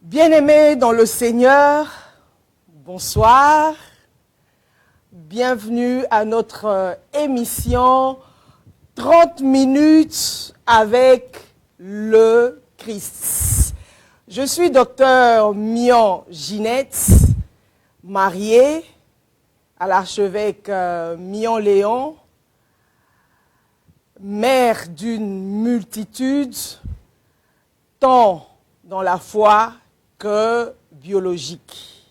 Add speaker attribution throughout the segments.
Speaker 1: Bien-aimés dans le Seigneur, bonsoir. Bienvenue à notre émission 30 minutes avec le Christ. Je suis docteur Mian Ginette, mariée à l'archevêque Mian Léon, mère d'une multitude, tant dans la foi que biologique.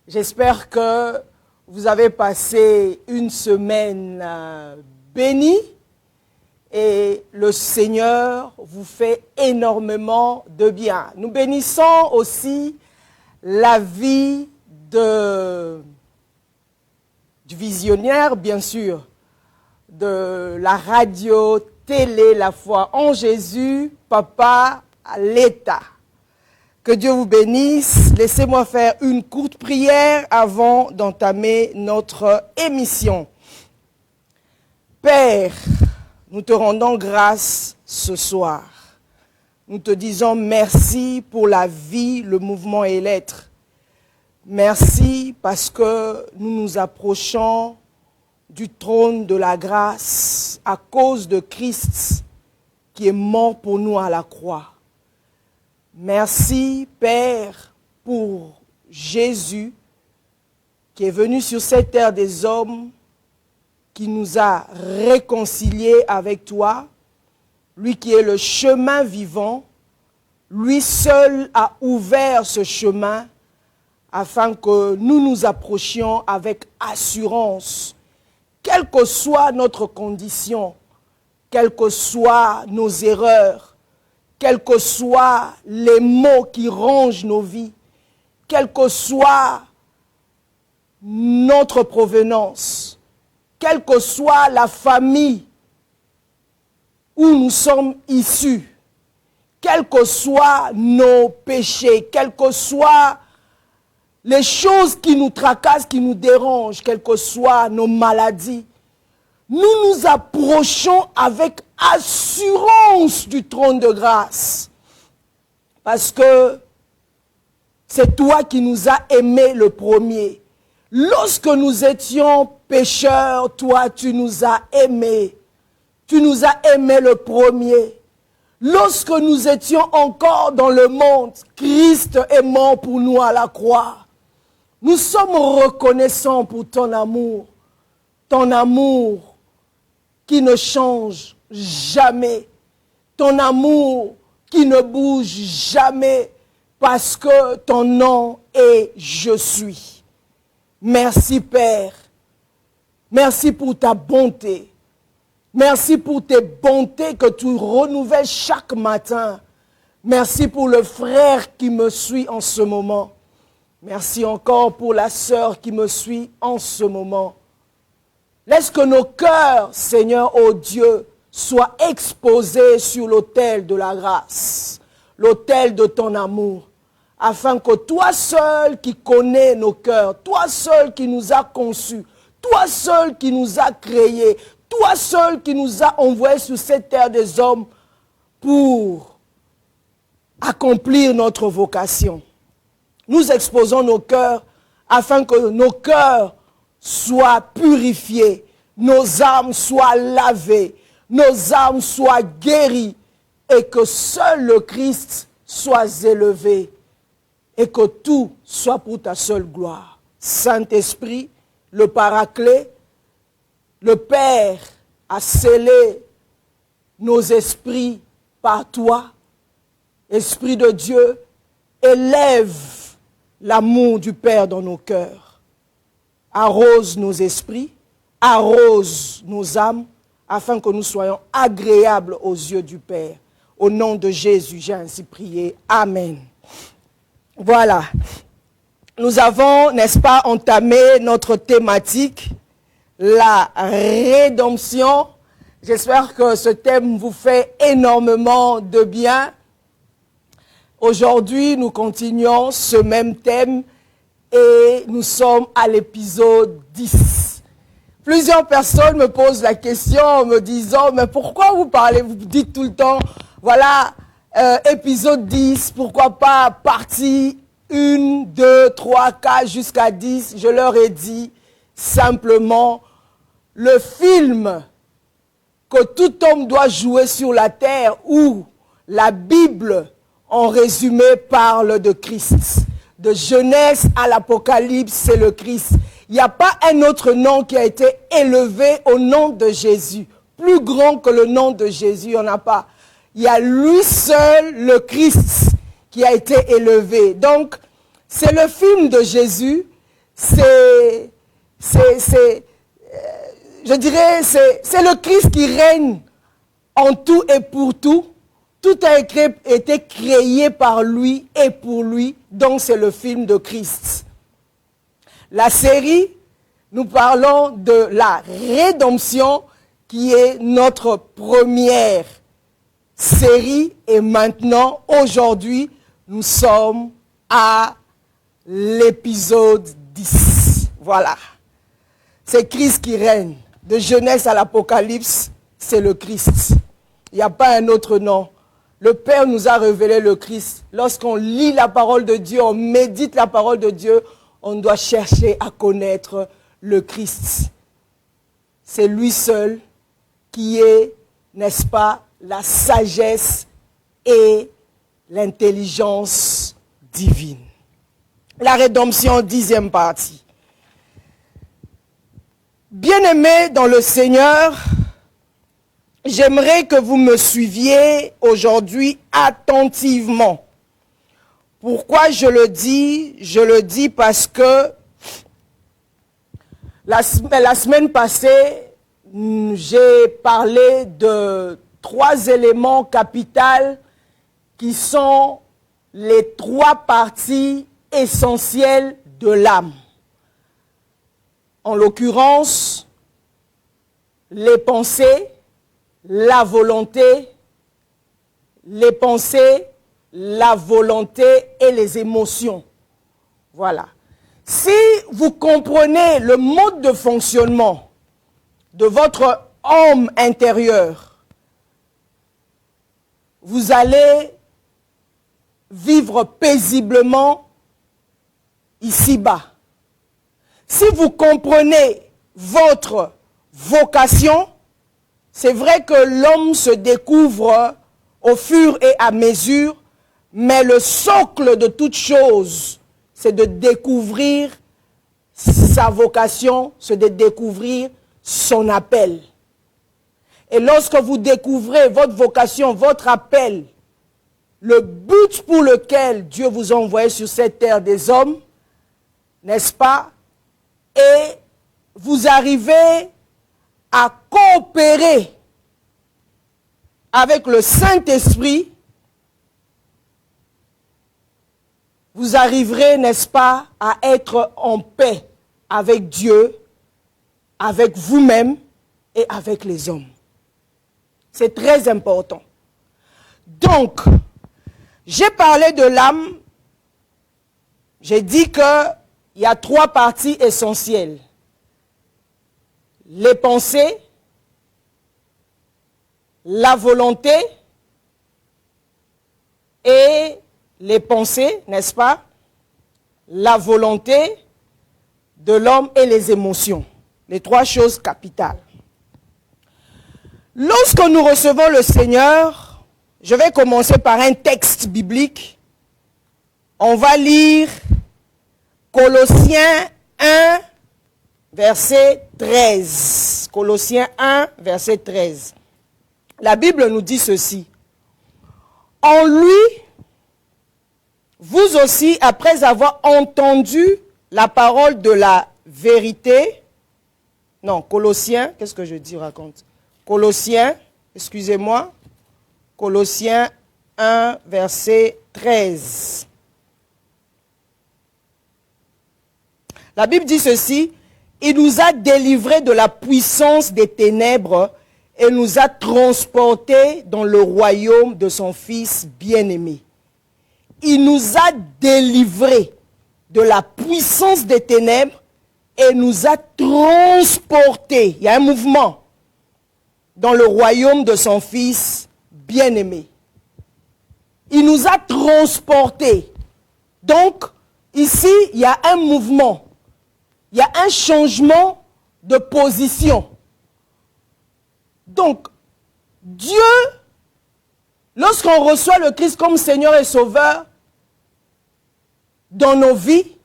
Speaker 1: J'espère que vous avez passé une semaine bénie et le Seigneur vous fait énormément de bien. Nous bénissons aussi la vie du visionnaire, bien sûr, de la radio, télé, la foi en Jésus, Papa Leta. Que Dieu vous bénisse. Laissez-moi faire une courte prière avant d'entamer notre émission. Père, nous te rendons grâce ce soir. Nous te disons merci pour la vie, le mouvement et l'être. Merci parce que nous nous approchons du trône de la grâce à cause de Christ qui est mort pour nous à la croix. Merci, Père, pour Jésus qui est venu sur cette terre des hommes, qui nous a réconciliés avec toi, lui qui est le chemin vivant, lui seul a ouvert ce chemin afin que nous nous approchions avec assurance, quelle que soit notre condition, quelles que soient nos erreurs, quels que soient les maux qui rongent nos vies, quelle que soit notre provenance, quelle que soit la famille où nous sommes issus, quels que soient nos péchés, quelles que soient les choses qui nous tracassent, qui nous dérangent, quelles que soient nos maladies, nous nous approchons avec assurance du trône de grâce. Parce que c'est toi qui nous as aimés le premier. Lorsque nous étions pécheurs, toi tu nous as aimés. Tu nous as aimés le premier. Lorsque nous étions encore dans le monde, Christ est mort pour nous à la croix. Nous sommes reconnaissants pour ton amour qui ne change jamais, ton amour qui ne bouge jamais, parce que ton nom est « Je suis ». Merci Père, merci pour ta bonté, merci pour tes bontés que tu renouvelles chaque matin. Merci pour le frère qui me suit en ce moment. Merci encore pour la sœur qui me suit en ce moment. Laisse que nos cœurs, Seigneur, ô Dieu, soient exposés sur l'autel de la grâce, l'autel de ton amour, afin que toi seul qui connais nos cœurs, toi seul qui nous as conçus, toi seul qui nous as créés, toi seul qui nous as envoyés sur cette terre des hommes pour accomplir notre vocation. Nous exposons nos cœurs afin que nos cœurs soient purifiés, nos âmes soient lavées, nos âmes soient guéries et que seul le Christ soit élevé et que tout soit pour ta seule gloire. Saint-Esprit, le Paraclet, le Père a scellé nos esprits par toi. Esprit de Dieu, élève l'amour du Père dans nos cœurs. Arrose nos esprits, arrose nos âmes, afin que nous soyons agréables aux yeux du Père. Au nom de Jésus, j'ai ainsi prié. Amen. Voilà. Nous avons, n'est-ce pas, entamé notre thématique, la rédemption. J'espère que ce thème vous fait énormément de bien. Aujourd'hui, nous continuons ce même thème. Et nous sommes à l'épisode 10. Plusieurs personnes me posent la question en me disant, mais pourquoi vous dites tout le temps, voilà, épisode 10, pourquoi pas partie 1, 2, 3, 4 jusqu'à 10. Je leur ai dit simplement le film que tout homme doit jouer sur la terre, où la Bible, en résumé, parle de Christ. De Genèse à l'Apocalypse, c'est le Christ. Il n'y a pas un autre nom qui a été élevé au nom de Jésus. Plus grand que le nom de Jésus, il n'y en a pas. Il y a lui seul, le Christ, qui a été élevé. Donc, c'est le film de Jésus. C'est le Christ qui règne en tout et pour tout. Tout a été créé par lui et pour lui. Donc, c'est le film de Christ. La série, nous parlons de la rédemption qui est notre première série. Et maintenant, aujourd'hui, nous sommes à l'épisode 10. Voilà. C'est Christ qui règne. De Genèse à l'Apocalypse, c'est le Christ. Il n'y a pas un autre nom. Le Père nous a révélé le Christ. Lorsqu'on lit la parole de Dieu, on médite la parole de Dieu, on doit chercher à connaître le Christ. C'est lui seul qui est, n'est-ce pas, la sagesse et l'intelligence divine. La rédemption, 10e partie. Bien-aimés dans le Seigneur, j'aimerais que vous me suiviez aujourd'hui attentivement. Pourquoi je le dis? Je le dis parce que la semaine passée, j'ai parlé de 3 éléments capitaux qui sont les 3 parties essentielles de l'âme. En l'occurrence, les pensées, la volonté, les pensées, la volonté et les émotions. Voilà. Si vous comprenez le mode de fonctionnement de votre homme intérieur, vous allez vivre paisiblement ici-bas. Si vous comprenez votre vocation, c'est vrai que l'homme se découvre au fur et à mesure, mais le socle de toute chose, c'est de découvrir sa vocation, c'est de découvrir son appel. Et lorsque vous découvrez votre vocation, votre appel, le but pour lequel Dieu vous a envoyé sur cette terre des hommes, n'est-ce pas? Et vous arrivez à coopérer avec le Saint-Esprit, vous arriverez, n'est-ce pas, à être en paix avec Dieu, avec vous-même et avec les hommes. C'est très important. Donc, j'ai parlé de l'âme. J'ai dit qu'il y a 3 parties essentielles. Les pensées, la volonté et les pensées, n'est-ce pas? La volonté de l'homme et les émotions. Les 3 choses capitales. Lorsque nous recevons le Seigneur, je vais commencer par un texte biblique. On va lire Colossiens 1, verset 13. Colossiens 1, verset 13. La Bible nous dit ceci. En lui, vous aussi, après avoir entendu la parole de la vérité, non, Colossiens, qu'est-ce que je dis, raconte? Colossiens, excusez-moi, Colossiens 1, verset 13. La Bible dit ceci, il nous a délivrés de la puissance des ténèbres et nous a transportés dans le royaume de son Fils bien-aimé. Il nous a délivrés de la puissance des ténèbres et nous a transportés, il y a un mouvement, dans le royaume de son Fils bien-aimé. nous a transportés. Donc, ici, il y a un mouvement. Il y a un changement de position. Donc, Dieu, lorsqu'on reçoit le Christ comme Seigneur et Sauveur dans nos vies,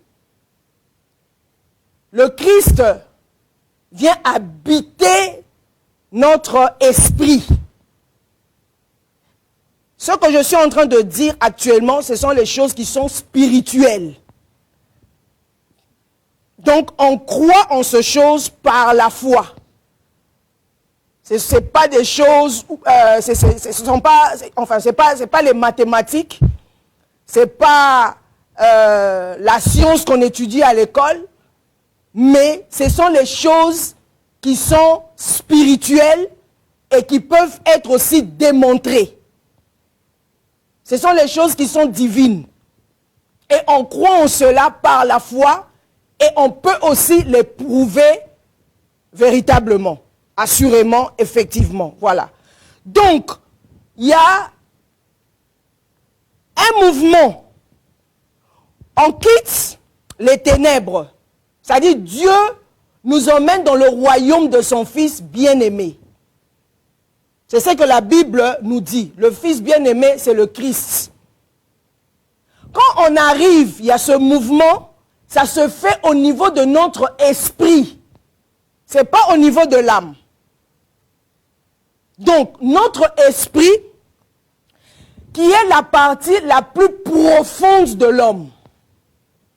Speaker 1: le Christ vient habiter notre esprit. Ce que je suis en train de dire actuellement, ce sont les choses qui sont spirituelles. Donc, on croit en ces choses par la foi. Ce n'est pas des choses, ce sont pas, enfin, c'est pas les mathématiques, c'est pas la science qu'on étudie à l'école, mais ce sont les choses qui sont spirituelles et qui peuvent être aussi démontrées. Ce sont les choses qui sont divines. Et on croit en cela par la foi et on peut aussi les prouver véritablement, assurément, effectivement. Voilà. Donc, il y a un mouvement. On quitte les ténèbres. C'est-à-dire Dieu nous emmène dans le royaume de son Fils bien-aimé. C'est ce que la Bible nous dit. Le Fils bien-aimé, c'est le Christ. Quand on arrive, il y a ce mouvement, ça se fait au niveau de notre esprit. Ce n'est pas au niveau de l'âme. Donc, notre esprit, qui est la partie la plus profonde de l'homme.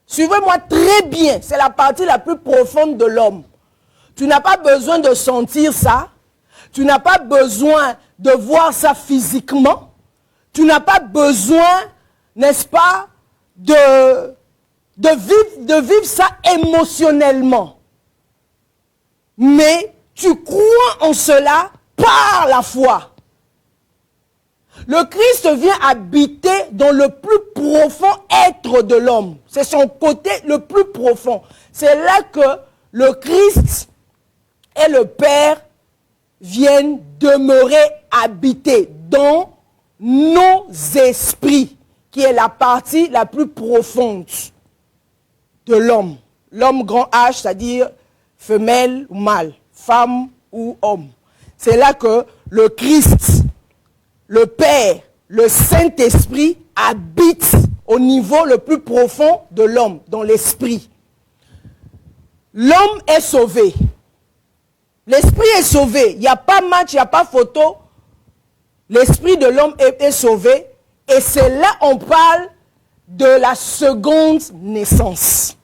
Speaker 1: Suivez-moi très bien, c'est la partie la plus profonde de l'homme. Tu n'as pas besoin de sentir ça. Tu n'as pas besoin de voir ça physiquement. Tu n'as pas besoin, n'est-ce pas, de vivre ça émotionnellement. Mais tu crois en cela par la foi. Le Christ vient habiter dans le plus profond être de l'homme. C'est son côté le plus profond. C'est là que le Christ et le Père viennent demeurer, habiter dans nos esprits, qui est la partie la plus profonde de l'homme. L'homme grand H, c'est-à-dire femelle ou mâle, femme ou homme. C'est là que le Christ, le Père, le Saint-Esprit habitent au niveau le plus profond de l'homme, dans l'esprit. L'homme est sauvé. L'esprit est sauvé. Il n'y a pas match, il n'y a pas photo. L'esprit de l'homme est sauvé. Et c'est là qu'on parle de la seconde naissance.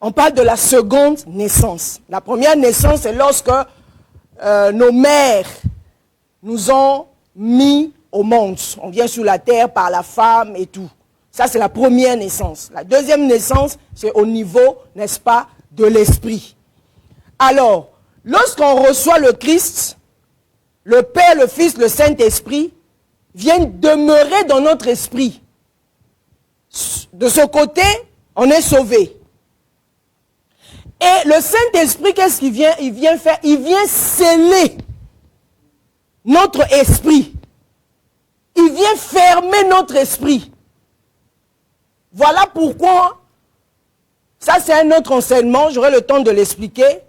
Speaker 1: On parle de la seconde naissance. La première naissance, c'est lorsque nos mères nous ont mis au monde. On vient sur la terre par la femme et tout. Ça, c'est la première naissance. La deuxième naissance, c'est au niveau, n'est-ce pas, de l'esprit. Alors, lorsqu'on reçoit le Christ, le Père, le Fils, le Saint-Esprit viennent demeurer dans notre esprit. De ce côté, on est sauvé. Et le Saint-Esprit, qu'est-ce qu'il vient? Il vient faire? Il vient sceller notre esprit. Il vient fermer notre esprit. Voilà pourquoi, ça c'est un autre enseignement, j'aurai le temps de l'expliquer.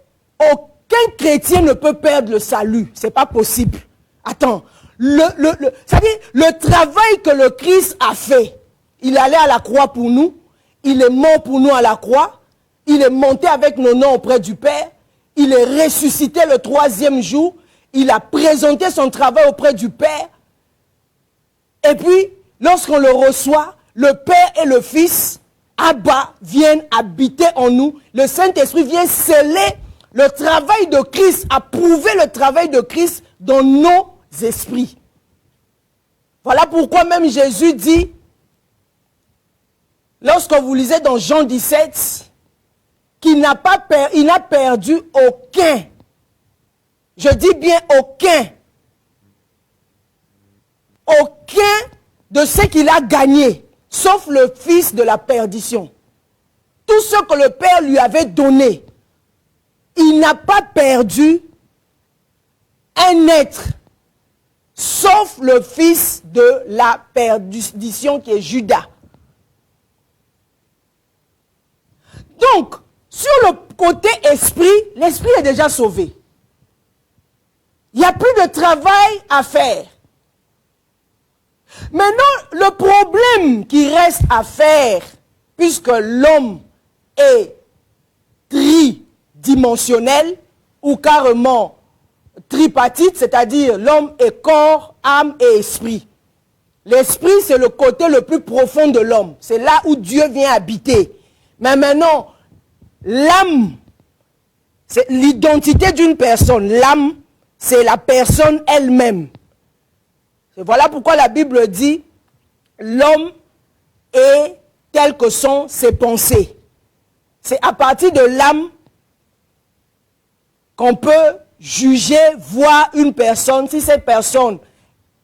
Speaker 1: Aucun chrétien ne peut perdre le salut. Ce n'est pas possible. Attends, le travail que le Christ a fait, il allait à la croix pour nous, il est mort pour nous à la croix, il est monté avec nos noms auprès du Père, il est ressuscité le troisième jour, il a présenté son travail auprès du Père, et puis, lorsqu'on le reçoit, le Père et le Fils, Abba, viennent habiter en nous, le Saint-Esprit vient sceller le travail de Christ, approuver le travail de Christ dans nos esprits. Voilà pourquoi même Jésus dit, lorsque vous lisez dans Jean 17, qu'il n'a perdu aucun. Je dis bien aucun. Aucun de ce qu'il a gagné, sauf le fils de la perdition. Tout ce que le Père lui avait donné, il n'a pas perdu un être sauf le fils de la perdition qui est Judas. Donc, sur le côté esprit, l'esprit est déjà sauvé. Il n'y a plus de travail à faire. Maintenant, le problème qui reste à faire, puisque l'homme est tridimensionnel ou carrément tripartite, c'est-à-dire l'homme est corps, âme et esprit. L'esprit, c'est le côté le plus profond de l'homme. C'est là où Dieu vient habiter. Mais maintenant, l'âme, c'est l'identité d'une personne. L'âme, c'est la personne elle-même. Et voilà pourquoi la Bible dit, l'homme est tel que sont ses pensées. C'est à partir de l'âme qu'on peut juger, voir une personne, si cette personne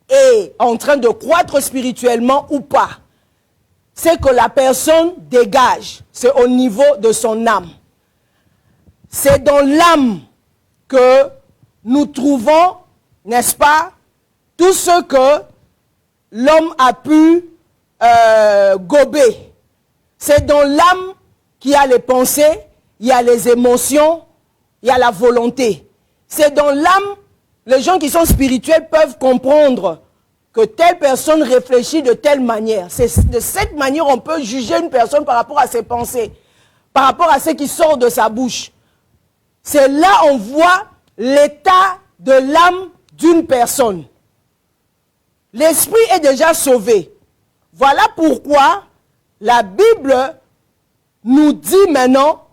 Speaker 1: est en train de croître spirituellement ou pas. C'est que la personne dégage, c'est au niveau de son âme. C'est dans l'âme que nous trouvons, n'est-ce pas, tout ce que l'homme a pu gober. C'est dans l'âme qu'il y a les pensées, il y a les émotions, il y a la volonté. C'est dans l'âme, les gens qui sont spirituels peuvent comprendre que telle personne réfléchit de telle manière. C'est de cette manière qu'on peut juger une personne par rapport à ses pensées, par rapport à ce qui sort de sa bouche. C'est là on voit l'état de l'âme d'une personne. L'esprit est déjà sauvé. Voilà pourquoi la Bible nous dit maintenant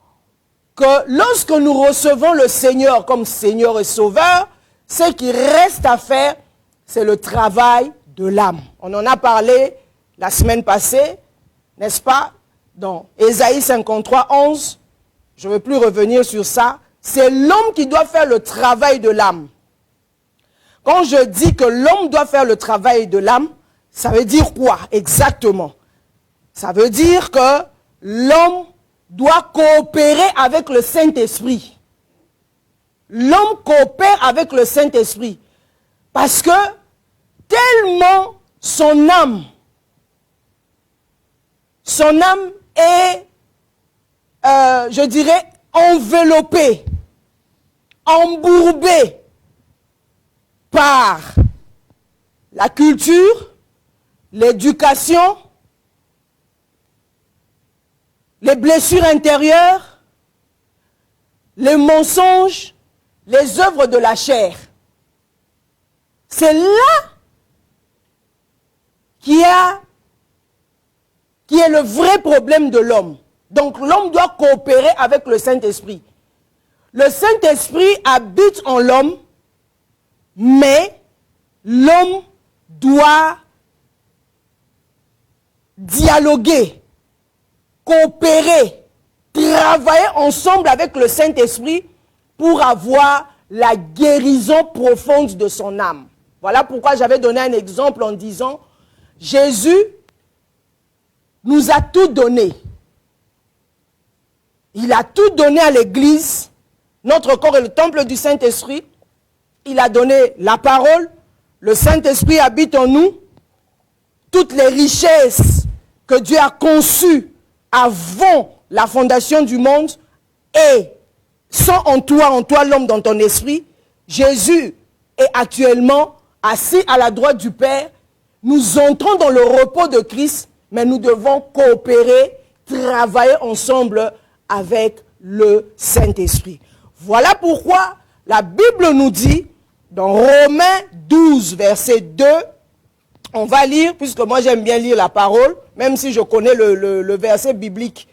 Speaker 1: que lorsque nous recevons le Seigneur comme Seigneur et Sauveur, ce qui reste à faire, c'est le travail de l'âme. On en a parlé la semaine passée, n'est-ce pas? Dans Ésaïe 53, 11, je ne vais plus revenir sur ça. C'est l'homme qui doit faire le travail de l'âme. Quand je dis que l'homme doit faire le travail de l'âme, ça veut dire quoi exactement? Ça veut dire que l'homme doit coopérer avec le Saint-Esprit. L'homme coopère avec le Saint-Esprit. Parce que tellement son âme est, je dirais, enveloppée, embourbée par la culture, l'éducation, les blessures intérieures, les mensonges, les œuvres de la chair. C'est là qui est le vrai problème de l'homme. Donc l'homme doit coopérer avec le Saint-Esprit. Le Saint-Esprit habite en l'homme, mais l'homme doit dialoguer, coopérer, travailler ensemble avec le Saint-Esprit pour avoir la guérison profonde de son âme. Voilà pourquoi j'avais donné un exemple en disant, Jésus nous a tout donné. Il a tout donné à l'Église. Notre corps est le temple du Saint-Esprit. Il a donné la parole. Le Saint-Esprit habite en nous. Toutes les richesses que Dieu a conçues avant la fondation du monde et sont en toi l'homme dans ton esprit. Jésus est actuellement assis à la droite du Père. Nous entrons dans le repos de Christ, mais nous devons coopérer, travailler ensemble avec le Saint-Esprit. Voilà pourquoi la Bible nous dit, dans Romains 12, verset 2, on va lire, puisque moi j'aime bien lire la parole, même si je connais le verset biblique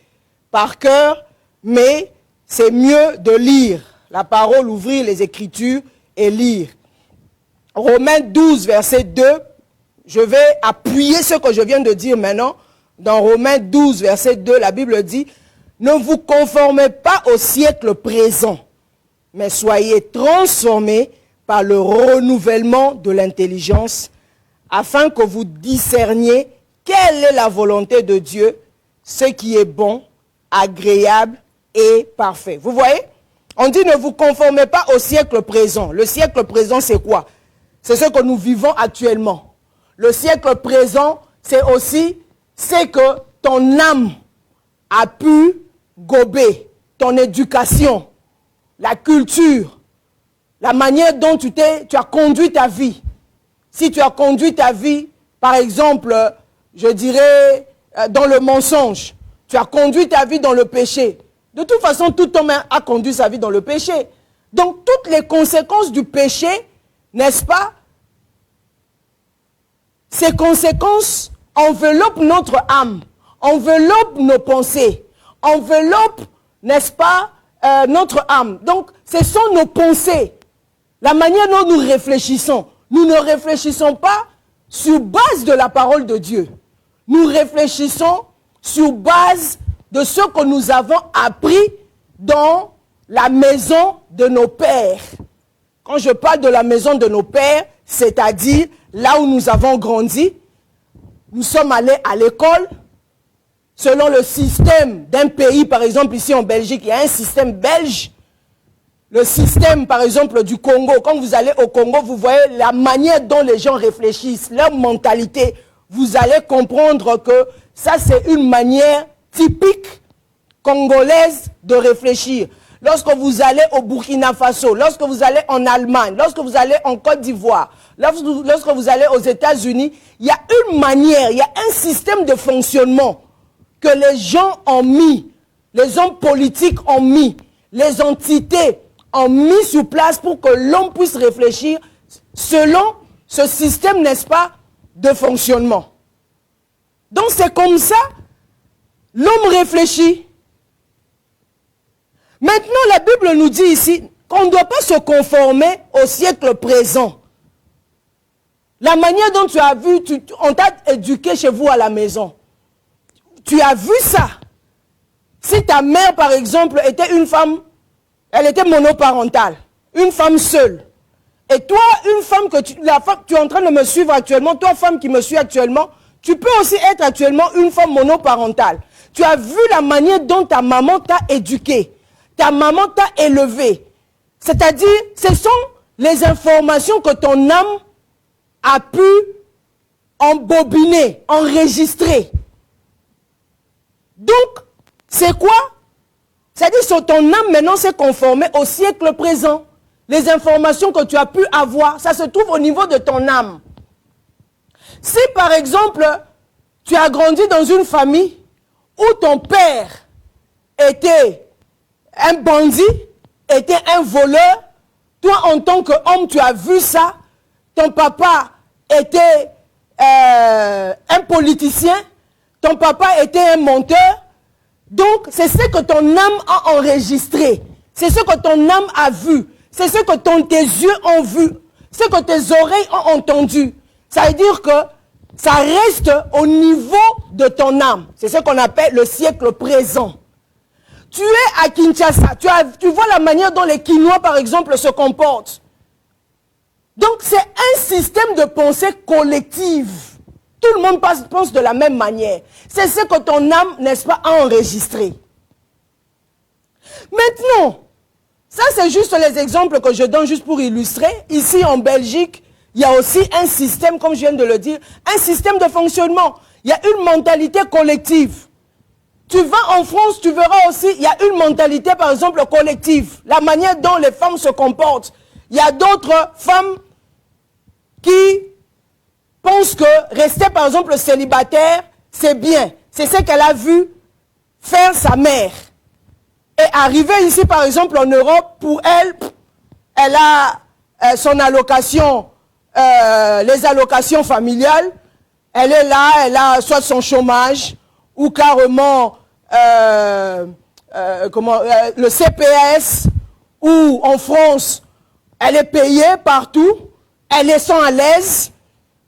Speaker 1: par cœur, mais c'est mieux de lire la parole, ouvrir les Écritures et lire. Romains 12, verset 2, je vais appuyer ce que je viens de dire maintenant. Dans Romains 12, verset 2, la Bible dit, « Ne vous conformez pas au siècle présent, mais soyez transformés par le renouvellement de l'intelligence, afin que vous discerniez quelle est la volonté de Dieu, ce qui est bon, agréable et parfait. » Vous voyez? On dit ne vous conformez pas au siècle présent. Le siècle présent, c'est quoi? c'est ce que nous vivons actuellement. Le siècle présent, c'est aussi ce que ton âme a pu gober, ton éducation, la culture, la manière dont tu as conduit ta vie. Si tu as conduit ta vie, par exemple, je dirais, dans le mensonge, tu as conduit ta vie dans le péché. De toute façon, tout homme a conduit sa vie dans le péché. Donc, toutes les conséquences du péché, n'est-ce pas? Ces conséquences enveloppent notre âme, enveloppent nos pensées, enveloppent, n'est-ce pas, notre âme. Donc, ce sont nos pensées, la manière dont nous réfléchissons. Nous ne réfléchissons pas sur base de la parole de Dieu. Nous réfléchissons sur base de ce que nous avons appris dans la maison de nos pères. Quand je parle de la maison de nos pères, c'est-à-dire là où nous avons grandi, nous sommes allés à l'école, selon le système d'un pays, par exemple ici en Belgique, il y a un système belge, le système par exemple du Congo. Quand vous allez au Congo, vous voyez la manière dont les gens réfléchissent, leur mentalité, vous allez comprendre que ça c'est une manière typique congolaise de réfléchir. Lorsque vous allez au Burkina Faso, lorsque vous allez en Allemagne, lorsque vous allez en Côte d'Ivoire, lorsque vous allez aux États-Unis, il y a une manière, il y a un système de fonctionnement que les gens ont mis, les hommes politiques ont mis, les entités ont mis sur place pour que l'homme puisse réfléchir selon ce système, n'est-ce pas, de fonctionnement. Donc c'est comme ça, l'homme réfléchit. Maintenant, la Bible nous dit ici qu'on ne doit pas se conformer au siècle présent. La manière dont tu as vu, on t'a éduqué chez vous à la maison. Tu as vu ça. Si ta mère, par exemple, était une femme, elle était monoparentale, une femme seule. Et toi, une femme tu es en train de me suivre actuellement, toi, femme qui me suis actuellement, tu peux aussi être actuellement une femme monoparentale. Tu as vu la manière dont ta maman t'a éduqué. Ta maman t'a élevé. C'est-à-dire, ce sont les informations que ton âme a pu embobiner, enregistrer. Donc, c'est quoi? C'est-à-dire que ton âme maintenant s'est conformée au siècle présent. Les informations que tu as pu avoir, ça se trouve au niveau de ton âme. Si par exemple, tu as grandi dans une famille où ton père était un bandit, était un voleur, toi en tant qu'homme, tu as vu ça, ton papa était un politicien, ton papa était un menteur, donc c'est ce que ton âme a enregistré, c'est ce que ton âme a vu, c'est ce que tes yeux ont vu, ce que tes oreilles ont entendu. Ça veut dire que ça reste au niveau de ton âme. C'est ce qu'on appelle le siècle présent. Tu es à Kinshasa, tu vois la manière dont les Kinois, par exemple, se comportent. Donc, c'est un système de pensée collective. Tout le monde pense de la même manière. C'est ce que ton âme, n'est-ce pas, a enregistré. Maintenant, ça c'est juste les exemples que je donne juste pour illustrer. Ici en Belgique, il y a aussi un système, comme je viens de le dire, un système de fonctionnement. Il y a une mentalité collective. Tu vas en France, tu verras aussi, il y a une mentalité, par exemple, collective. La manière dont les femmes se comportent. Il y a d'autres femmes qui pensent que rester, par exemple, célibataire, c'est bien. C'est ce qu'elle a vu faire sa mère. Et arriver ici, par exemple, en Europe, pour elle, elle a son allocation, les allocations familiales. Elle est là, elle a soit son chômage, ou carrément le CPS, ou en France, elle est payée partout, elle est sans à l'aise.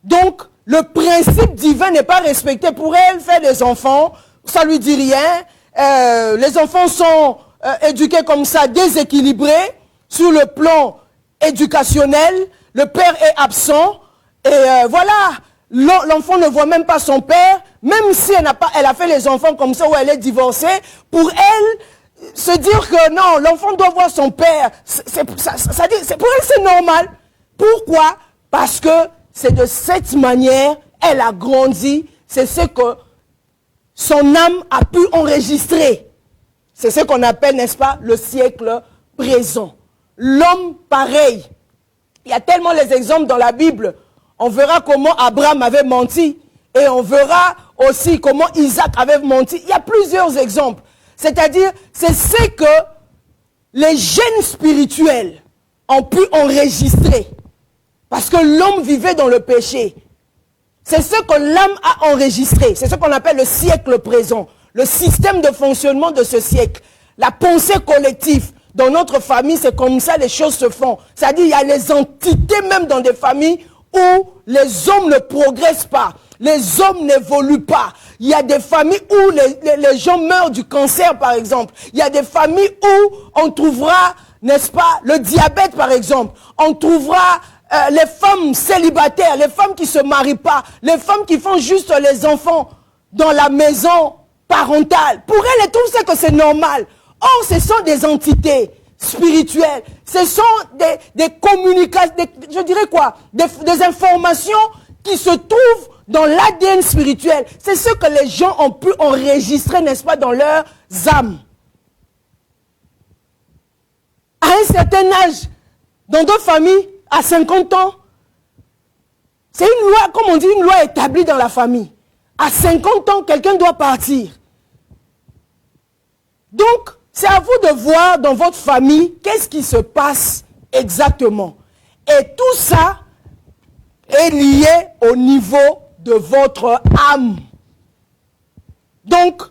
Speaker 1: Donc, le principe divin n'est pas respecté. Pour elle, faire des enfants, ça lui dit rien. Les enfants sont éduqués comme ça, déséquilibrés sur le plan éducationnel. Le père est absent. Et voilà, l'enfant ne voit même pas son père. Même si elle a fait les enfants comme ça ou elle est divorcée, pour elle, se dire que non, l'enfant doit voir son père, pour elle c'est normal. Pourquoi? Parce que c'est de cette manière, elle a grandi. C'est ce que son âme a pu enregistrer. C'est ce qu'on appelle, n'est-ce pas, le siècle présent. L'homme pareil. Il y a tellement les exemples dans la Bible. On verra comment Abraham avait menti. Et on verra aussi comment Isaac avait menti. Il y a plusieurs exemples. C'est-à-dire, c'est ce que les gènes spirituels ont pu enregistrer. Parce que l'homme vivait dans le péché. C'est ce que l'âme a enregistré. C'est ce qu'on appelle le siècle présent. Le système de fonctionnement de ce siècle. La pensée collective. Dans notre famille, c'est comme ça les choses se font. C'est-à-dire, il y a les entités même dans des familles où les hommes ne progressent pas. Les hommes n'évoluent pas. Il y a des familles où les gens meurent du cancer, par exemple. Il y a des familles où on trouvera, n'est-ce pas, le diabète, par exemple. On trouvera les femmes célibataires, les femmes qui ne se marient pas, les femmes qui font juste les enfants dans la maison parentale. Pour elles, elles trouvent que c'est normal. Or, ce sont des entités spirituelles. Ce sont des communications, je dirais quoi, des informations qui se trouvent dans l'ADN spirituel. C'est ce que les gens ont pu enregistrer, n'est-ce pas, dans leurs âmes. À un certain âge, dans d'autres familles, à 50 ans, c'est une loi, comme on dit, une loi établie dans la famille. À 50 ans, quelqu'un doit partir. Donc, c'est à vous de voir dans votre famille qu'est-ce qui se passe exactement. Et tout ça est lié au niveau de votre âme. Donc,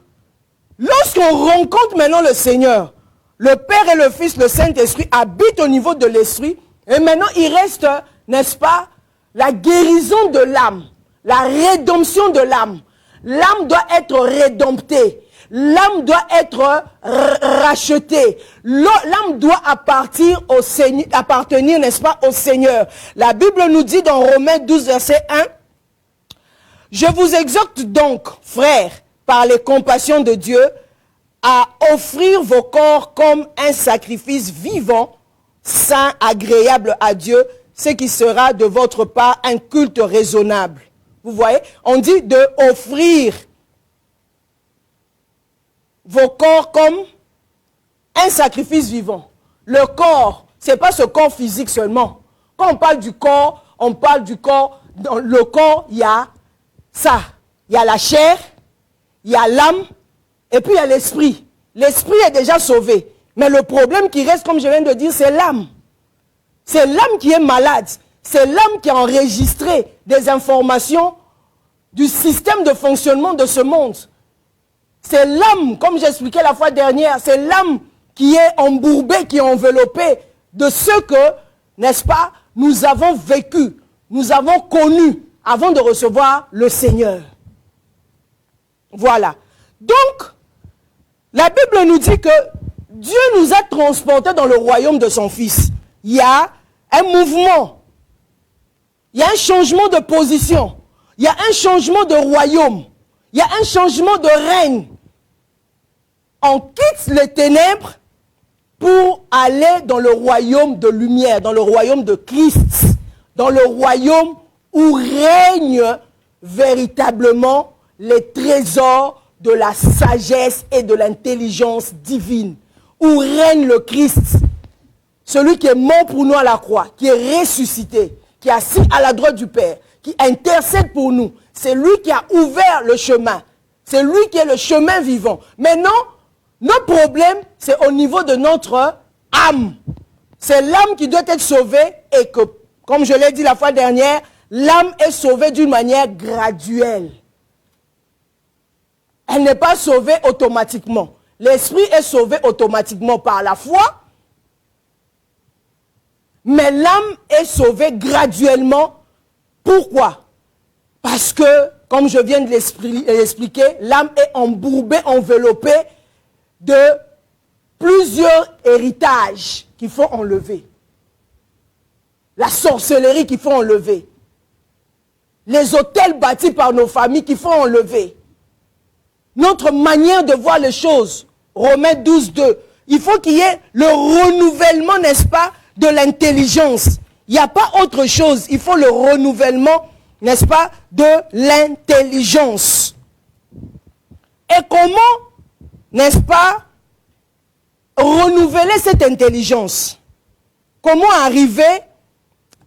Speaker 1: lorsqu'on rencontre maintenant le Seigneur, le Père et le Fils, le Saint-Esprit habitent au niveau de l'esprit. Et maintenant, il reste, n'est-ce pas, la guérison de l'âme, la rédemption de l'âme. L'âme doit être rédemptée. L'âme doit être rachetée. L'âme doit appartenir, n'est-ce pas, au Seigneur. La Bible nous dit dans Romains 12, verset 1, « Je vous exhorte donc, frères, par les compassions de Dieu, à offrir vos corps comme un sacrifice vivant, saint, agréable à Dieu, ce qui sera de votre part un culte raisonnable. » Vous voyez, on dit de offrir vos corps comme un sacrifice vivant. Le corps, ce n'est pas ce corps physique seulement. Quand on parle du corps, dans le corps, il y a ça. Il y a la chair, il y a l'âme, et puis il y a l'esprit. L'esprit est déjà sauvé. Mais le problème qui reste, comme je viens de dire, c'est l'âme. C'est l'âme qui est malade. C'est l'âme qui a enregistré des informations du système de fonctionnement de ce monde. C'est l'âme, comme j'expliquais la fois dernière, c'est l'âme qui est embourbée, qui est enveloppée de ce que, n'est-ce pas, nous avons vécu, nous avons connu avant de recevoir le Seigneur. Voilà. Donc, la Bible nous dit que Dieu nous a transportés dans le royaume de son Fils. Il y a un mouvement, il y a un changement de position, il y a un changement de royaume, il y a un changement de règne. On quitte les ténèbres pour aller dans le royaume de lumière, dans le royaume de Christ, dans le royaume où règnent véritablement les trésors de la sagesse et de l'intelligence divine, où règne le Christ, celui qui est mort pour nous à la croix, qui est ressuscité, qui est assis à la droite du Père, qui intercède pour nous. C'est lui qui a ouvert le chemin. C'est lui qui est le chemin vivant. Maintenant, notre problème, c'est au niveau de notre âme. C'est l'âme qui doit être sauvée et que, comme je l'ai dit la fois dernière, l'âme est sauvée d'une manière graduelle. Elle n'est pas sauvée automatiquement. L'esprit est sauvé automatiquement par la foi, mais l'âme est sauvée graduellement. Pourquoi? Parce que, comme je viens de l'expliquer, l'âme est embourbée, enveloppée de plusieurs héritages qu'il faut enlever. La sorcellerie qu'il faut enlever. Les autels bâtis par nos familles qu'il faut enlever. Notre manière de voir les choses. Romains 12, 2. Il faut qu'il y ait le renouvellement, n'est-ce pas, de l'intelligence. Il n'y a pas autre chose. Il faut le renouvellement, n'est-ce pas, de l'intelligence. Et comment, n'est-ce pas, renouveler cette intelligence? Comment arriver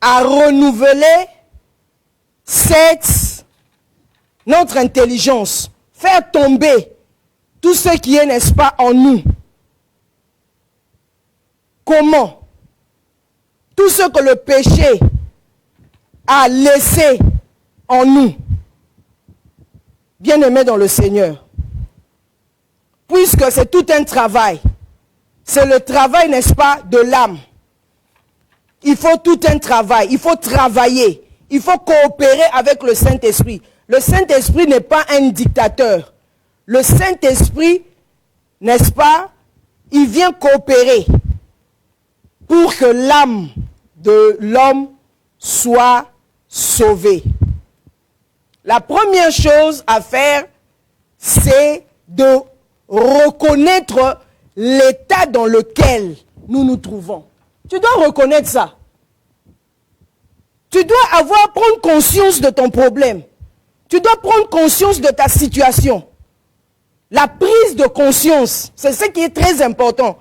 Speaker 1: à renouveler notre intelligence? Faire tomber tout ce qui est, n'est-ce pas, en nous. Comment? Tout ce que le péché a laissé en nous. Bien-aimés dans le Seigneur. Puisque c'est tout un travail. C'est le travail, n'est-ce pas, de l'âme. Il faut tout un travail. Il faut travailler. Il faut coopérer avec le Saint-Esprit. Le Saint-Esprit n'est pas un dictateur. Le Saint-Esprit, n'est-ce pas, il vient coopérer pour que l'âme de l'homme soit sauvée. La première chose à faire, c'est de reconnaître l'état dans lequel nous nous trouvons. Tu dois reconnaître ça. Tu dois prendre conscience de ton problème. Tu dois prendre conscience de ta situation. La prise de conscience, c'est ce qui est très important.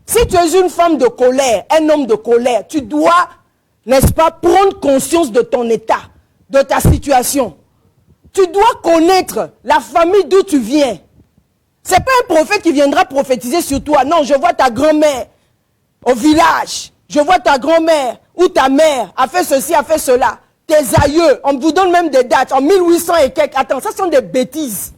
Speaker 1: Si tu es une femme de colère, un homme de colère, tu dois, n'est-ce pas, prendre conscience de ton état, de ta situation. Tu dois connaître la famille d'où tu viens. Ce n'est pas un prophète qui viendra prophétiser sur toi. Non, je vois ta grand-mère au village. Je vois ta grand-mère ou ta mère a fait ceci, a fait cela. Tes aïeux, on vous donne même des dates, en 1800 et quelques. Attends, ça sont des bêtises.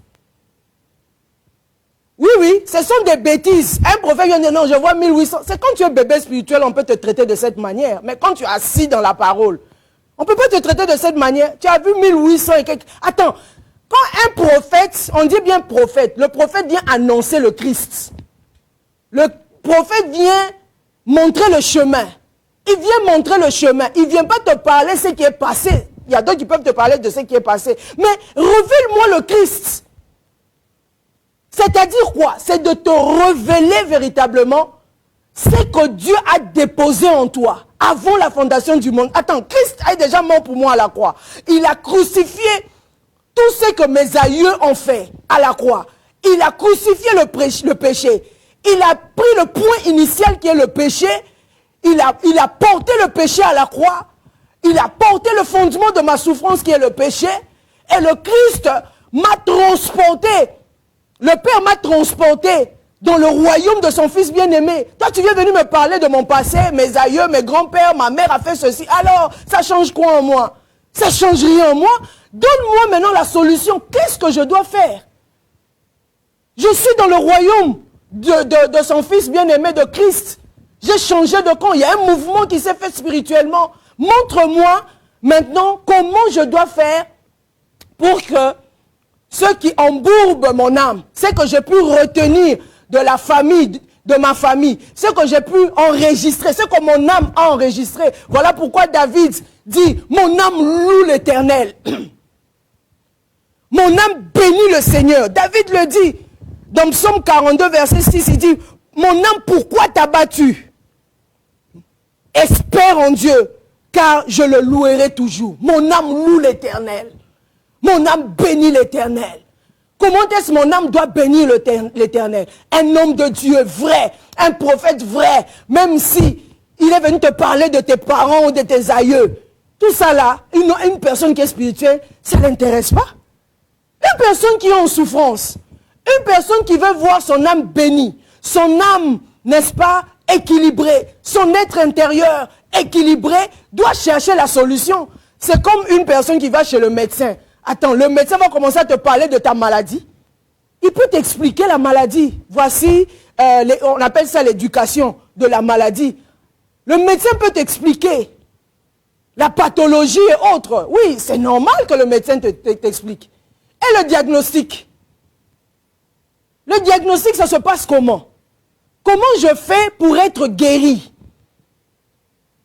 Speaker 1: Oui, ce sont des bêtises. Un prophète vient dire, non, je vois 1800. C'est quand tu es bébé spirituel, on peut te traiter de cette manière. Mais quand tu es assis dans la parole, on ne peut pas te traiter de cette manière. Tu as vu 1800 et quelques. Attends, quand un prophète, on dit bien prophète, le prophète vient annoncer le Christ. Le prophète vient montrer le chemin. Il vient montrer le chemin. Il ne vient pas te parler de ce qui est passé. Il y a d'autres qui peuvent te parler de ce qui est passé. Mais révèle-moi le Christ. C'est-à-dire quoi? C'est de te révéler véritablement ce que Dieu a déposé en toi avant la fondation du monde. Attends, Christ est déjà mort pour moi à la croix. Il a crucifié tout ce que mes aïeux ont fait à la croix. Il a crucifié le péché. Il a pris le point initial qui est le péché. Il a porté le péché à la croix. Il a porté le fondement de ma souffrance qui est le péché. Et le Christ m'a transporté. Le Père m'a transporté dans le royaume de son Fils bien-aimé. Toi, tu viens venir me parler de mon passé, mes aïeux, mes grands-pères, ma mère a fait ceci. Alors, ça change quoi en moi? Ça change rien en moi. Donne-moi maintenant la solution. Qu'est-ce que je dois faire? Je suis dans le royaume de son Fils bien-aimé, de Christ. J'ai changé de camp. Il y a un mouvement qui s'est fait spirituellement. Montre-moi maintenant comment je dois faire pour que ce qui embourbe mon âme, ce que j'ai pu retenir de la famille, de ma famille, ce que j'ai pu enregistrer, ce que mon âme a enregistré. Voilà pourquoi David dit, mon âme loue l'Éternel. Mon âme bénit le Seigneur. David le dit dans Psaume 42, verset 6, il dit, mon âme, pourquoi t'as battu? Espère en Dieu, car je le louerai toujours. Mon âme loue l'Éternel. Mon âme bénit l'Éternel. Comment est-ce que mon âme doit bénir l'Éternel? Un homme de Dieu vrai, un prophète vrai, même si il est venu te parler de tes parents ou de tes aïeux. Tout ça là, une personne qui est spirituelle, ça ne l'intéresse pas. Une personne qui est en souffrance, une personne qui veut voir son âme bénie, son âme, n'est-ce pas, équilibrée, son être intérieur équilibré, doit chercher la solution. C'est comme une personne qui va chez le médecin. Attends, le médecin va commencer à te parler de ta maladie. Il peut t'expliquer la maladie. Voici, on appelle ça l'éducation de la maladie. Le médecin peut t'expliquer la pathologie et autres. Oui, c'est normal que le médecin t'explique. Et le diagnostic? Le diagnostic, ça se passe comment? Comment je fais pour être guéri?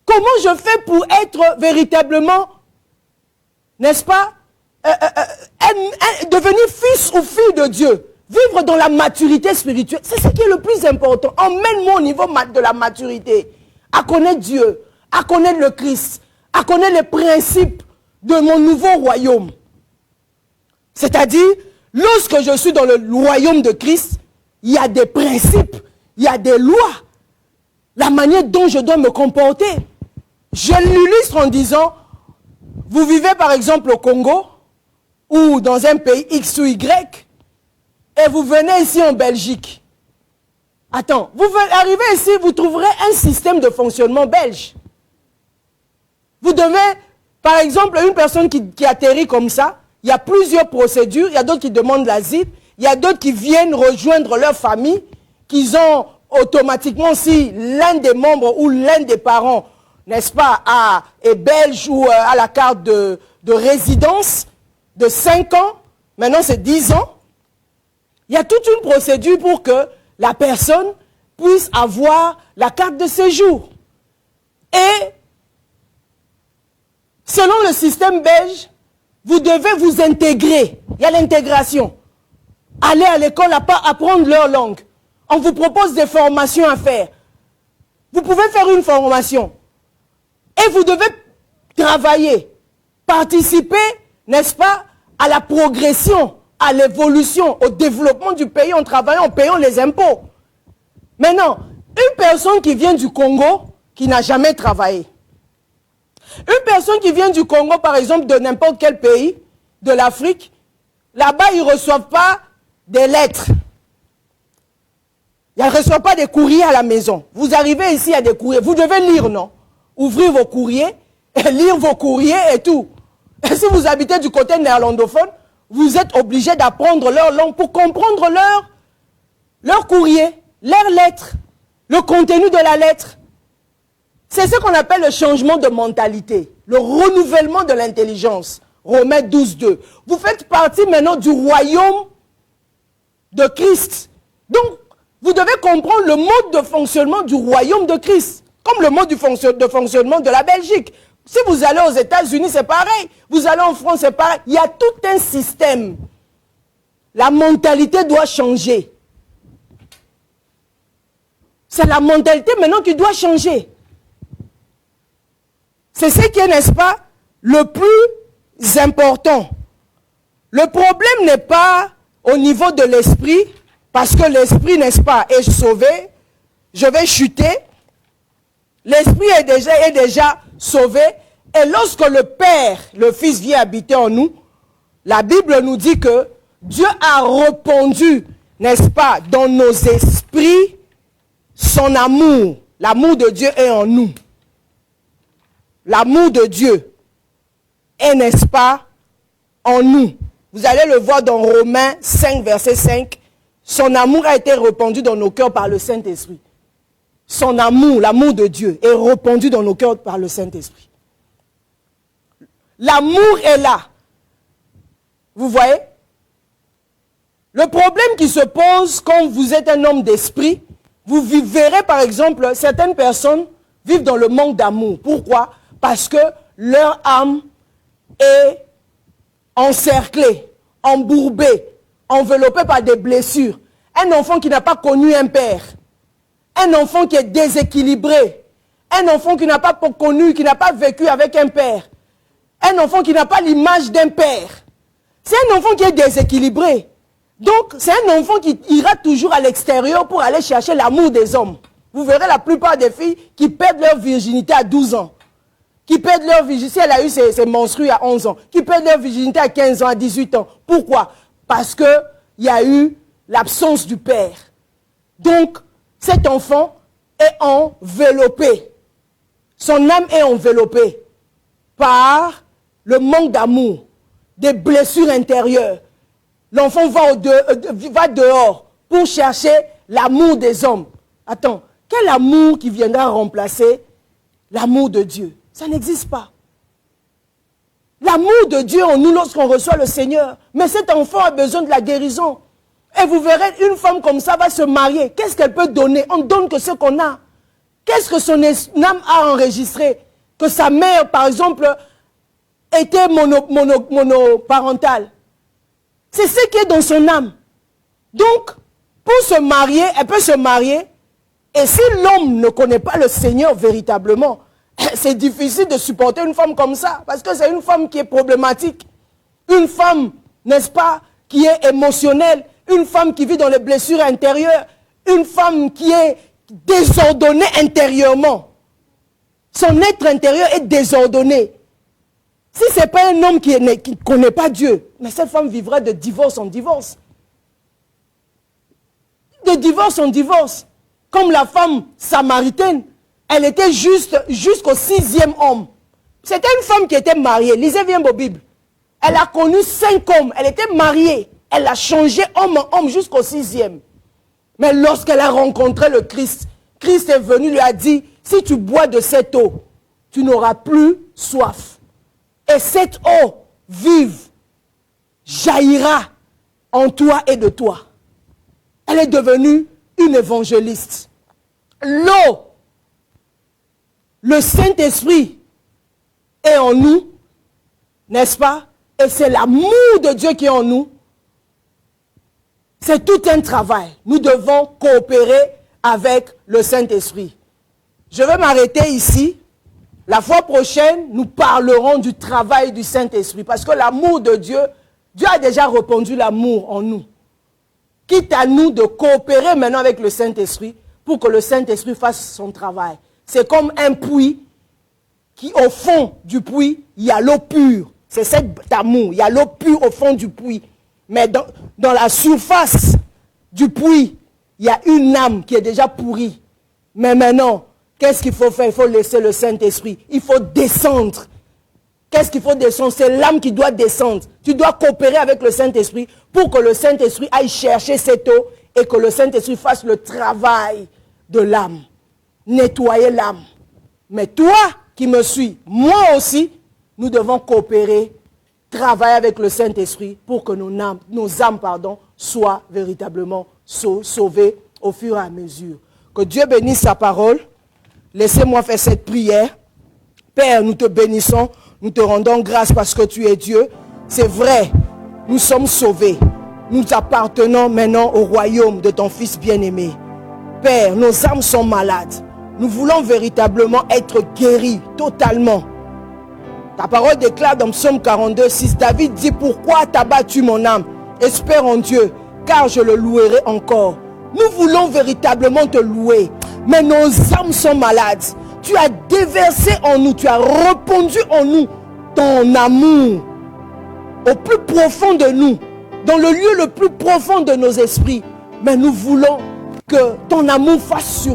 Speaker 1: Comment je fais pour être véritablement, n'est-ce pas, devenir fils ou fille de Dieu, vivre dans la maturité spirituelle? C'est ce qui est le plus important. Emmène-moi au niveau de la maturité, à connaître Dieu, à connaître le Christ, à connaître les principes de mon nouveau royaume. C'est-à-dire, lorsque je suis dans le royaume de Christ, il y a des principes, il y a des lois, la manière dont je dois me comporter. Je l'illustre en disant, vous vivez par exemple au Congo, ou dans un pays X ou Y, et vous venez ici en Belgique. Attends, vous arrivez ici, vous trouverez un système de fonctionnement belge. Vous devez, par exemple, une personne qui atterrit comme ça, il y a plusieurs procédures, il y a d'autres qui demandent l'asile, il y a d'autres qui viennent rejoindre leur famille, qu'ils ont automatiquement, si l'un des membres ou l'un des parents, n'est-ce pas, est belge ou à la carte de résidence de 5 ans, maintenant c'est 10 ans, il y a toute une procédure pour que la personne puisse avoir la carte de séjour. Et selon le système belge, vous devez vous intégrer. Il y a l'intégration. Aller à l'école, apprendre leur langue. On vous propose des formations à faire. Vous pouvez faire une formation. Et vous devez travailler, participer, n'est-ce pas, à la progression, à l'évolution, au développement du pays en travaillant, en payant les impôts. Maintenant, une personne qui vient du Congo, qui n'a jamais travaillé, une personne qui vient du Congo, par exemple, de n'importe quel pays de l'Afrique, là-bas, ils ne reçoivent pas des lettres. Ils ne reçoivent pas des courriers à la maison. Vous arrivez ici, il y a des courriers. Vous devez lire, non? Ouvrir vos courriers, et lire vos courriers et tout. Et si vous habitez du côté néerlandophone, vous êtes obligé d'apprendre leur langue pour comprendre leur courrier, leurs lettres, le contenu de la lettre. C'est ce qu'on appelle le changement de mentalité, le renouvellement de l'intelligence. Romains 12, 2. Vous faites partie maintenant du royaume de Christ. Donc, vous devez comprendre le mode de fonctionnement du royaume de Christ, comme le mode de fonctionnement de la Belgique. Si vous allez aux États-Unis, c'est pareil. Vous allez en France, c'est pareil. Il y a tout un système. La mentalité doit changer. C'est la mentalité maintenant qui doit changer. C'est ce qui est, n'est-ce pas, le plus important. Le problème n'est pas au niveau de l'esprit, parce que l'esprit, n'est-ce pas, est sauvé. Je vais chuter. L'esprit est déjà sauvé. Et lorsque le Père, le Fils vient habiter en nous, la Bible nous dit que Dieu a répandu, n'est-ce pas, dans nos esprits, son amour. L'amour de Dieu est en nous. L'amour de Dieu est, n'est-ce pas, en nous. Vous allez le voir dans Romains 5, verset 5. Son amour a été répandu dans nos cœurs par le Saint-Esprit. Son amour, l'amour de Dieu, est répandu dans nos cœurs par le Saint-Esprit. L'amour est là. Vous voyez? Le problème qui se pose quand vous êtes un homme d'esprit, vous verrez par exemple, certaines personnes vivent dans le manque d'amour. Pourquoi? Parce que leur âme est encerclée, embourbée, enveloppée par des blessures. Un enfant qui n'a pas connu un père, un enfant qui est déséquilibré, un enfant qui n'a pas connu, qui n'a pas vécu avec un père, un enfant qui n'a pas l'image d'un père. C'est un enfant qui est déséquilibré. Donc, c'est un enfant qui ira toujours à l'extérieur pour aller chercher l'amour des hommes. Vous verrez la plupart des filles qui perdent leur virginité à 12 ans. Qui perdent leur virginité, si elle a eu ses menstrues à 11 ans. Qui perdent leur virginité à 15 ans, à 18 ans. Pourquoi? Parce qu'il y a eu l'absence du père. Donc, cet enfant est enveloppé. Son âme est enveloppée par le manque d'amour, des blessures intérieures. L'enfant va dehors pour chercher l'amour des hommes. Attends, quel amour qui viendra remplacer l'amour de Dieu? Ça n'existe pas. L'amour de Dieu en nous lorsqu'on reçoit le Seigneur. Mais cet enfant a besoin de la guérison. Et vous verrez, une femme comme ça va se marier. Qu'est-ce qu'elle peut donner? On ne donne que ce qu'on a. Qu'est-ce que son âme a enregistré? Que sa mère, par exemple, était monoparentale. C'est ce qui est dans son âme. Donc, pour se marier, elle peut se marier. Et si l'homme ne connaît pas le Seigneur véritablement, c'est difficile de supporter une femme comme ça, parce que c'est une femme qui est problématique. Une femme, n'est-ce pas, qui est émotionnelle, une femme qui vit dans les blessures intérieures, une femme qui est désordonnée intérieurement. Son être intérieur est désordonné. Si ce n'est pas un homme qui ne connaît pas Dieu, mais cette femme vivra de divorce en divorce. De divorce en divorce. Comme la femme samaritaine, elle était jusqu'au 6e homme. C'était une femme qui était mariée. Lisez bien vos Bibles. Elle a connu 5 hommes. Elle était mariée. Elle a changé homme en homme jusqu'au 6e. Mais lorsqu'elle a rencontré le Christ, Christ est venu, lui a dit, si tu bois de cette eau, tu n'auras plus soif. Et cette eau vive jaillira en toi et de toi. Elle est devenue une évangéliste. L'eau, le Saint-Esprit est en nous, n'est-ce pas? Et c'est l'amour de Dieu qui est en nous. C'est tout un travail. Nous devons coopérer avec le Saint-Esprit. Je vais m'arrêter ici. La fois prochaine, nous parlerons du travail du Saint-Esprit. Parce que l'amour de Dieu, Dieu a déjà répandu l'amour en nous. Quitte à nous de coopérer maintenant avec le Saint-Esprit pour que le Saint-Esprit fasse son travail. C'est comme un puits qui, au fond du puits, il y a l'eau pure. C'est cet amour. Il y a l'eau pure au fond du puits. Mais dans la surface du puits, il y a une âme qui est déjà pourrie. Mais maintenant, qu'est-ce qu'il faut faire? Il faut laisser le Saint-Esprit. Il faut descendre. Qu'est-ce qu'il faut descendre? C'est l'âme qui doit descendre. Tu dois coopérer avec le Saint-Esprit pour que le Saint-Esprit aille chercher cette eau et que le Saint-Esprit fasse le travail de l'âme. Nettoyer l'âme. Mais toi qui me suis, moi aussi, nous devons coopérer, travailler avec le Saint-Esprit pour que nos âmes soient véritablement sauvées au fur et à mesure. Que Dieu bénisse sa parole. Laissez-moi faire cette prière. Père, nous te bénissons, nous te rendons grâce parce que tu es Dieu. C'est vrai, nous sommes sauvés. Nous appartenons maintenant au royaume de ton Fils bien-aimé. Père, nos âmes sont malades. Nous voulons véritablement être guéris totalement. Ta parole déclare dans Psaume 42, 6, David dit, pourquoi t'as battu mon âme? Espère en Dieu, car je le louerai encore. Nous voulons véritablement te louer, mais nos âmes sont malades. Tu as déversé en nous, tu as répandu en nous ton amour au plus profond de nous, dans le lieu le plus profond de nos esprits. Mais nous voulons que ton amour fasse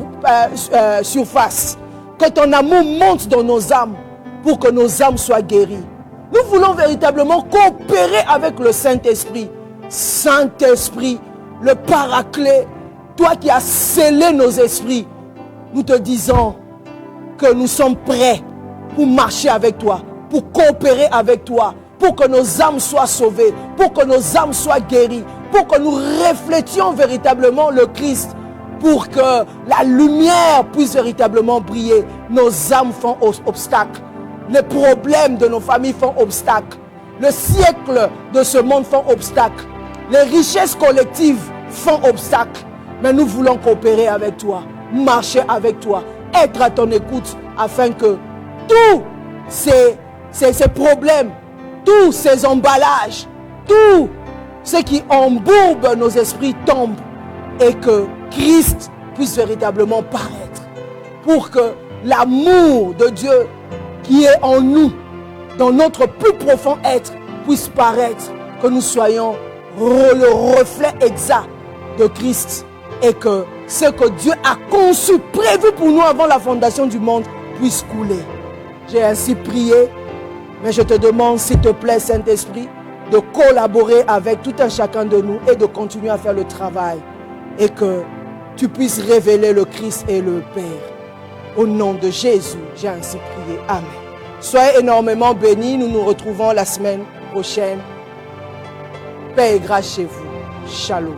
Speaker 1: surface, que ton amour monte dans nos âmes pour que nos âmes soient guéries. Nous voulons véritablement coopérer avec le Saint-Esprit. Saint-Esprit, le Paraclet, toi qui as scellé nos esprits, nous te disons que nous sommes prêts pour marcher avec toi, pour coopérer avec toi, pour que nos âmes soient sauvées, pour que nos âmes soient guéries, pour que nous reflétions véritablement le Christ, pour que la lumière puisse véritablement briller. Nos âmes font obstacle. Les problèmes de nos familles font obstacle. Le siècle de ce monde font obstacle. Les richesses collectives font obstacle. Mais nous voulons coopérer avec toi, marcher avec toi, être à ton écoute, afin que tous ces problèmes, tous ces emballages, tout ce qui embourbe nos esprits tombe et que Christ puisse véritablement paraître. Pour que l'amour de Dieu qui est en nous, dans notre plus profond être, puisse paraître, que nous soyons le reflet exact de Christ et que ce que Dieu a conçu, prévu pour nous avant la fondation du monde, puisse couler. J'ai ainsi prié, mais je te demande, s'il te plaît, Saint-Esprit, de collaborer avec tout un chacun de nous et de continuer à faire le travail et que tu puisses révéler le Christ et le Père. Au nom de Jésus, j'ai ainsi prié. Amen. Soyez énormément bénis. Nous nous retrouvons la semaine prochaine. Paix et grâce chez vous. Shalom.